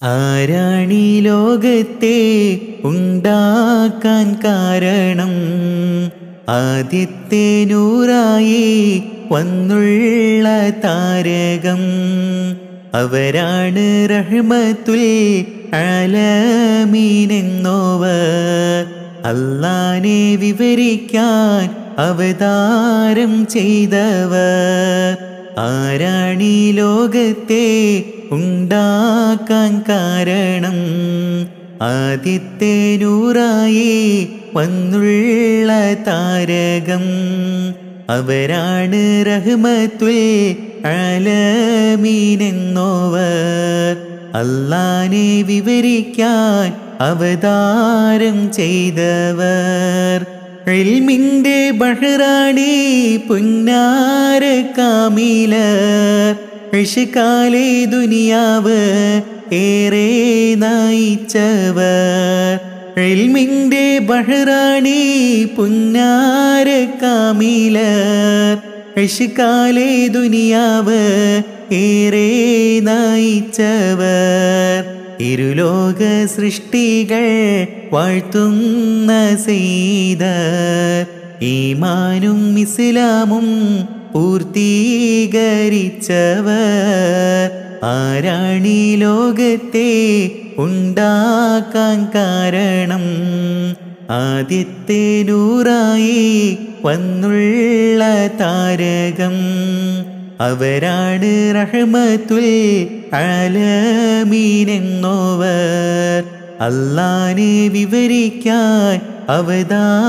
ആരാണീ ലോകത്തെ ഉണ്ടാക്കാൻ കാരണം? ആദ്യത്തെ നൂറായി വന്നുള്ള താരകം അവരാണ്. റഹ്മത്തുൽ ആലമീനെന്നോവർ അല്ലാഹനെ വിവരിക്കാൻ അവതാരം ചെയ്തവർ. ആരാണീ ലോകത്തെ ഉണ്ടാക്കാൻ കാരണം? ആദ്യത്തെ നൂറായി വന്നുള്ള താരകം അവരാണ്. റഹ്മത്തുൽ ആലമീനെന്നോവർ അല്ലാഹനെ വിവരിക്കാൻ അവതാരം ചെയ്തവർ. ഇൽമിന്റെ ബഹ്റാണി പുന്നാര കാമിലർ ഇഷ്കാലെ ദുനിയാവ് ഏറെ നയിച്ചവർ. ഇൽമിന്റെ ബഹ്റാണി പുന്നാര കാമിലർ ഇഷ്കാലെ ദുനിയാവ് ഏറെ നയിച്ചവർ. ഇരുലോക സൃഷ്ടികൾ വാഴ്ത്തുന്ന സയ്യിദർ ഈമാനും ഇസ്ലാമും പൂർത്തീകരിച്ചവർ. ആരാണീ ലോകത്തെ ഉണ്ടാക്കാൻ കാരണം? ആദ്യത്തെ നൂറായി വന്നുള്ള താരകം അവരാണ്. റഹ്മത്തുൽ ആലമീനെന്നോവർ അല്ലാഹനെ വിവരിക്കാൻ അവതാരം